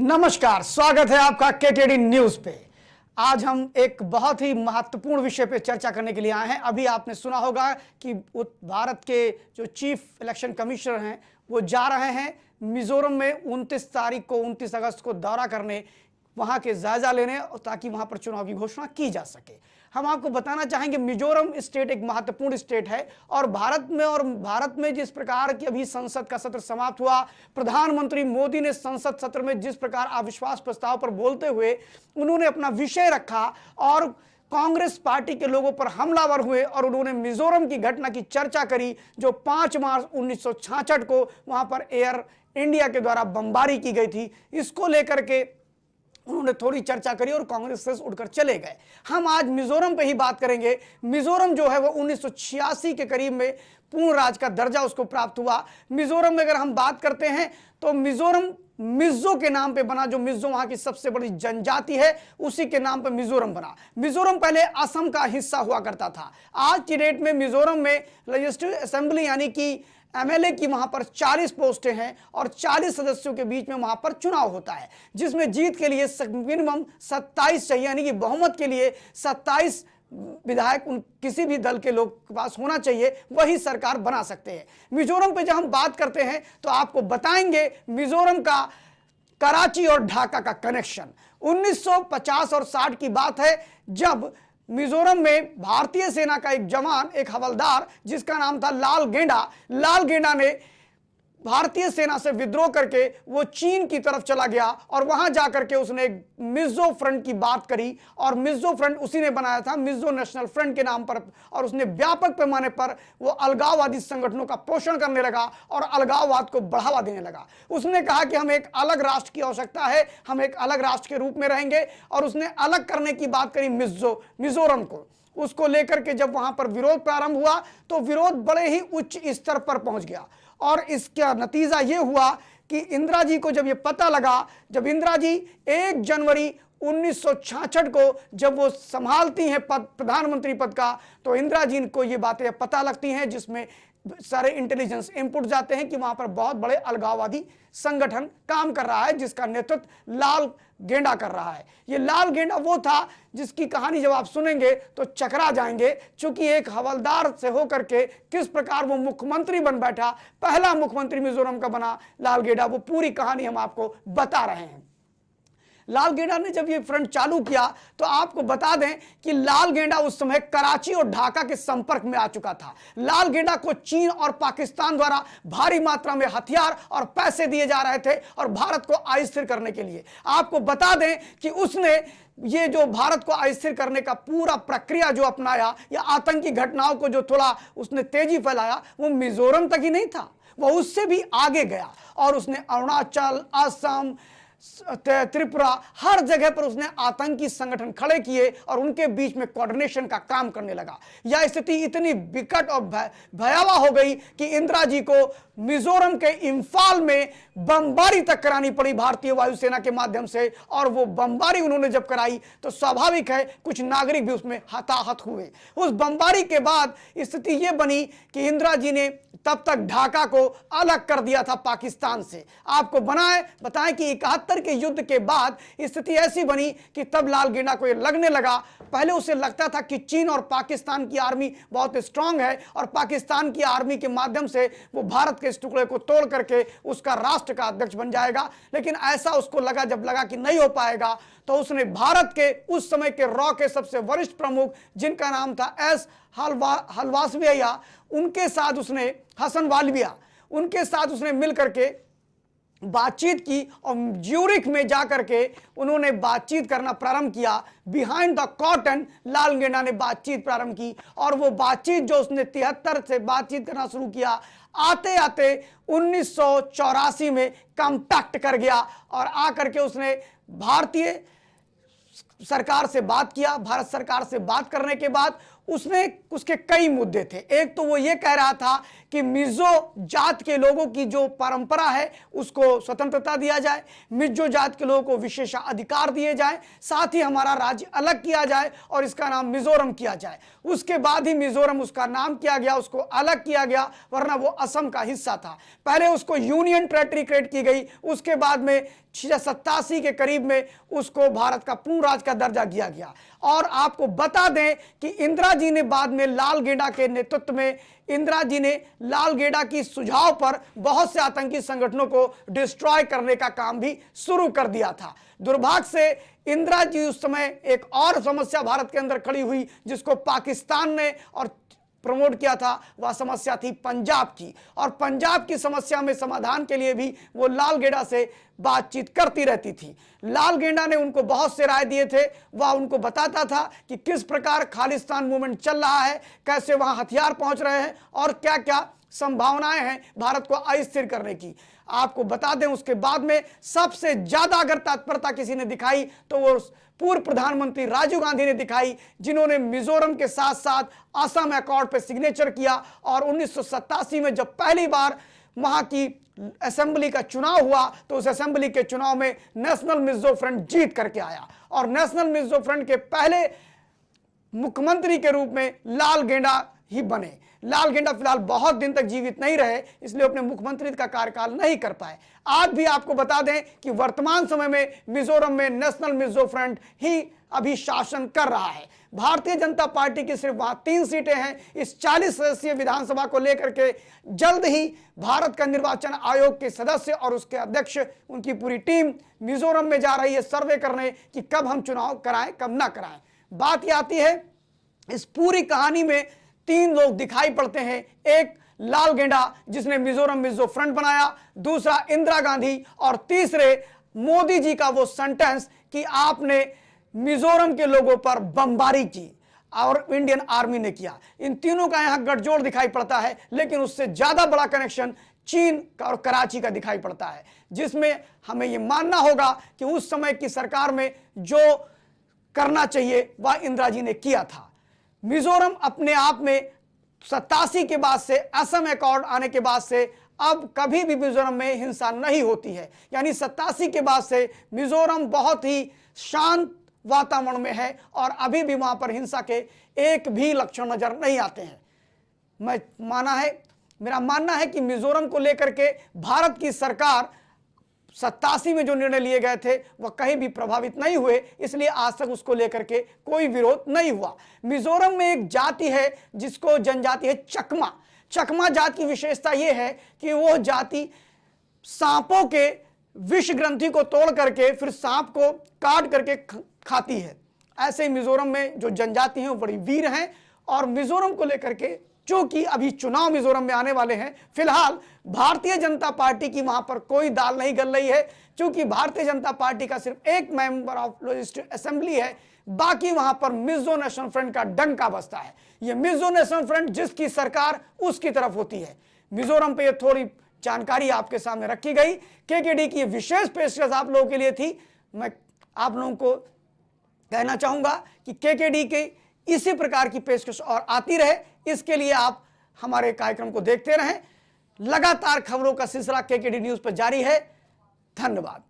नमस्कार, स्वागत है आपका केकेडी न्यूज पे। आज हम एक बहुत ही महत्वपूर्ण विषय पे चर्चा करने के लिए आए हैं। अभी आपने सुना होगा कि भारत के जो चीफ इलेक्शन कमिश्नर हैं वो जा रहे हैं मिजोरम में 29 अगस्त को दौरा करने, वहां के जायजा लेने, ताकि वहां पर चुनाव की घोषणा की जा सके। हम आपको बताना चाहेंगे मिजोरम स्टेट एक महत्वपूर्ण स्टेट है और भारत में जिस प्रकार की अभी संसद का सत्र समाप्त हुआ, प्रधानमंत्री मोदी ने संसद सत्र में जिस प्रकार अविश्वास प्रस्ताव पर बोलते हुए उन्होंने अपना विषय रखा और कांग्रेस पार्टी के लोगों पर हमलावर हुए और उन्होंने मिजोरम की घटना की चर्चा करी जो 5 मार्च 1966 को वहां पर एयर इंडिया के द्वारा बमबारी की गई थी। इसको लेकर के उन्होंने थोड़ी चर्चा करी और कांग्रेस से उठकर चले गए। हम आज मिजोरम पे ही बात करेंगे। मिजोरम जो है वो 1986 के करीब में पूर्ण राज्य का दर्जा उसको प्राप्त हुआ। मिजोरम में अगर हम बात करते हैं तो मिजोरम मिजो के नाम पे बना, जो मिजो वहां की सबसे बड़ी जनजाति है उसी के नाम पे मिजोरम बना। मिजोरम पहले असम का हिस्सा हुआ करता था। आज की डेट में मिजोरम में लेजिस्लेटिव असेंबली यानी कि एमएलए की वहां पर 40 पोस्टें हैं और 40 सदस्यों के बीच में वहां पर चुनाव होता है, जिसमें जीत के लिए मिनिमम 27 चाहिए, यानी कि बहुमत के लिए 27 विधायक किसी भी दल के लोग के पास होना चाहिए, वही सरकार बना सकते हैं। मिजोरम पे जब हम बात करते हैं तो आपको बताएंगे मिजोरम का कराची और ढाका का कनेक्शन 1950 और 60 की बात है, जब मिजोरम में भारतीय सेना का एक जवान, एक हवलदार जिसका नाम था लाल गेंडा ने भारतीय सेना से विद्रोह करके वो चीन की तरफ चला गया और वहां जाकर के उसने मिजो फ्रंट की बात करी और मिजो फ्रंट उसी ने बनाया था मिजो नेशनल फ्रंट के नाम पर, और उसने व्यापक पैमाने पर वो अलगाववादी संगठनों का पोषण करने लगा और अलगाववाद को बढ़ावा देने लगा। उसने कहा कि हमें एक अलग राष्ट्र की आवश्यकता है, हम एक अलग राष्ट्र के रूप में रहेंगे, और उसने अलग करने की बात करी मिजोरम को। उसको लेकर के जब वहां पर विरोध प्रारंभ हुआ तो विरोध बड़े ही उच्च स्तर पर पहुंच गया और इसका नतीजा यह हुआ कि इंदिरा जी को जब यह पता लगा, जब इंदिरा जी 1 जनवरी 1966 को जब वो संभालती हैं प्रधानमंत्री पद का, तो इंदिरा जी को ये बातें पता लगती हैं, जिसमें सारे इंटेलिजेंस इनपुट जाते हैं कि वहां पर बहुत बड़े अलगाववादी संगठन काम कर रहा है, जिसका नेतृत्व लाल गेंडा कर रहा है। ये लाल गेंडा वो था जिसकी कहानी जब आप सुनेंगे तो चकरा जाएंगे, क्योंकि एक हवलदार से होकर के किस प्रकार वो मुख्यमंत्री बन बैठा, पहला मुख्यमंत्री मिजोरम का बना लाल गेंडा, वो पूरी कहानी हम आपको बता रहे हैं। लाल गेंडा ने जब ये फ्रंट चालू किया तो आपको बता दें कि लाल गेंडा उस समय कराची और ढाका के संपर्क में आ चुका था। लाल गेंडा को चीन और पाकिस्तान द्वारा भारी मात्रा में हथियार और पैसे दिए जा रहे थे और भारत को अस्थिर करने के लिए। आपको बता दें कि उसने ये जो भारत को अस्थिर करने का पूरा प्रक्रिया जो अपनाया या आतंकी घटनाओं को जो थोड़ा उसने तेजी फैलाया, वो मिजोरम तक ही नहीं था, वो उससे भी आगे गया और उसने अरुणाचल, असम, त्रिपुरा, हर जगह पर उसने आतंकी संगठन खड़े किए और उनके बीच में कोऑर्डिनेशन का काम करने लगा। यह स्थिति इतनी विकट और भयावह हो गई कि इंदिरा जी को मिजोरम के इंफाल में बमबारी तक करानी पड़ी भारतीय वायुसेना के माध्यम से, और वो बमबारी उन्होंने जब कराई तो स्वाभाविक है कुछ नागरिक भी उसमें हताहत हुए। उस बमबारी के बाद स्थिति यह बनी कि इंदिरा जी ने तब तक ढाका को अलग कर दिया था पाकिस्तान से। आपको बताएं कि 71 के युद्ध के बाद स्थिति ऐसी बनी कि तब लाल गेंडा को यह लगने लगा, पहले उसे लगता था कि चीन और पाकिस्तान की आर्मी बहुत स्ट्रांग है और पाकिस्तान की आर्मी के माध्यम से वो भारत के इस टुकड़े को तोड़ करके उसका राष्ट्र का अध्यक्ष बन जाएगा, लेकिन ऐसा उसको लगा, जब लगा कि नहीं हो पाएगा तो उसने भारत के उस समय के रॉ के सबसे वरिष्ठ प्रमुख जिनका नाम था हलवासविया, उनके साथ उसने हसन वालविया, उनके साथ उसने मिल करके बातचीत की और ज्यूरिख में जाकर के उन्होंने बातचीत करना प्रारंभ किया। बिहाइंड द कॉटन लाल गेंडा ने बातचीत प्रारंभ की और वो बातचीत जो उसने 73 से बातचीत करना शुरू किया, आते आते 1984 में कॉम्पैक्ट कर गया और आकर के उसने भारतीय सरकार से बात किया। भारत सरकार से बात करने के बाद उसके कई मुद्दे थे। एक तो वो ये कह रहा था कि मिजो जात के लोगों की जो परंपरा है उसको स्वतंत्रता दिया जाए, मिजो जात के लोगों को विशेषाधिकार दिए जाए, साथ ही हमारा राज्य अलग किया जाए और इसका नाम मिजोरम किया जाए। उसके बाद ही मिजोरम उसका नाम किया गया, उसको अलग किया गया, वरना वो असम का हिस्सा था। पहले उसको यूनियन टेरिटरी क्रिएट की गई, उसके बाद में 87 के करीब में उसको भारत का पूर्ण राज्य का दर्जा दिया गया। और आपको बता दें कि इंदिरा जी ने बाद में लालगेंडा के नेतृत्व में इंदिरा जी ने लालगेंडा की सुझाव पर बहुत से आतंकी संगठनों को डिस्ट्रॉय करने का काम भी शुरू कर दिया था। दुर्भाग्य से इंदिरा जी उस समय एक और समस्या भारत के अंदर खड़ी हुई जिसको पाकिस्तान ने और प्रमोट किया था, वह समस्या थी पंजाब की। और पंजाब की समस्या में समाधान के लिए भी वो लालगेंडा से बातचीत करती रहती थी। लालगेंडा ने उनको बहुत से राय दिए थे, वह उनको बताता था कि किस प्रकार खालिस्तान मूवमेंट चल रहा है, कैसे वहां हथियार पहुंच रहे हैं और क्या क्या संभावनाएं हैं भारत को अस्थिर करने की। आपको बता दें उसके बाद में सबसे ज्यादा अगर तत्परता किसी ने दिखाई तो वो पूर्व प्रधानमंत्री राजीव गांधी ने दिखाई, जिन्होंने मिजोरम के साथ साथ असम अकॉर्ड पर सिग्नेचर किया। और 1987 में जब पहली बार वहां की असेंबली का चुनाव हुआ तो उस असेंबली के चुनाव में नेशनल मिजो फ्रंट जीत करके आया और नेशनल मिजो फ्रंट के पहले मुख्यमंत्री के रूप में लालगेंडा ही बने। लालगेंडा फिलहाल बहुत दिन तक जीवित नहीं रहे, इसलिए अपने मुख्यमंत्री का कार्यकाल नहीं कर पाए। आज भी आपको बता दें कि वर्तमान समय में मिजोरम में नेशनल मिजो फ्रंट ही अभी शासन कर रहा है। भारतीय जनता पार्टी की सिर्फ वहां 3 सीटें हैं। इस 40 सदस्यीय विधानसभा को लेकर के जल्द ही भारत का निर्वाचन आयोग के सदस्य और उसके अध्यक्ष, उनकी पूरी टीम मिजोरम में जा रही है सर्वे करने कि कब हम चुनाव कराएं कब ना कराएं। बात यह आती है, इस पूरी कहानी में 3 लोग दिखाई पड़ते हैं। एक लालगेंडा जिसने मिजोरम मिजो फ्रंट बनाया, दूसरा इंदिरा गांधी और तीसरे मोदी जी का वो सेंटेंस कि आपने मिजोरम के लोगों पर बमबारी की और इंडियन आर्मी ने किया। इन तीनों का यहां गठजोड़ दिखाई पड़ता है, लेकिन उससे ज्यादा बड़ा कनेक्शन चीन और कराची का दिखाई पड़ता है, जिसमें हमें यह मानना होगा कि उस समय की सरकार में जो करना चाहिए वह इंदिरा जी ने किया था। मिजोरम अपने आप में 87 के बाद से, असम अकॉर्ड आने के बाद से अब कभी भी मिजोरम में हिंसा नहीं होती है। यानी 87 के बाद से मिजोरम बहुत ही शांत वातावरण में है और अभी भी वहां पर हिंसा के एक भी लक्षण नजर नहीं आते हैं। मेरा मानना है कि मिजोरम को लेकर के भारत की सरकार 87 में जो निर्णय लिए गए थे वह कहीं भी प्रभावित नहीं हुए, इसलिए आज तक उसको लेकर के कोई विरोध नहीं हुआ। मिजोरम में एक जाति है जिसको जनजाति है चकमा। चकमा जाति की विशेषता यह है कि वो जाति सांपों के विष ग्रंथि को तोड़ करके फिर सांप को काट करके खाती है। ऐसे ही मिजोरम में जो जनजाति हैं वो बड़ी वीर हैं। और मिजोरम को लेकर के चूंकि अभी चुनाव मिजोरम में आने वाले हैं, फिलहाल भारतीय जनता पार्टी की वहां पर कोई दाल नहीं गल रही है, क्योंकि भारतीय जनता पार्टी का सिर्फ एक मेंबर ऑफ लेजिस्लेटिव असेंबली है, बाकी वहां पर मिजो नेशनल फ्रंट का डंका बजता है। यह मिजो नेशनल फ्रंट जिसकी सरकार उसकी तरफ होती है। मिजोरम पे ये थोड़ी जानकारी आपके सामने रखी गई। केकेडी की विशेष पेशकश आप लोगों के लिए थी। मैं आप लोगों को कहना चाहूंगा कि केकेडी के इसी प्रकार की पेशकश और आती रहे, इसके लिए आप हमारे कार्यक्रम को देखते रहें। लगातार खबरों का सिलसिला केकेडी न्यूज पर जारी है। धन्यवाद।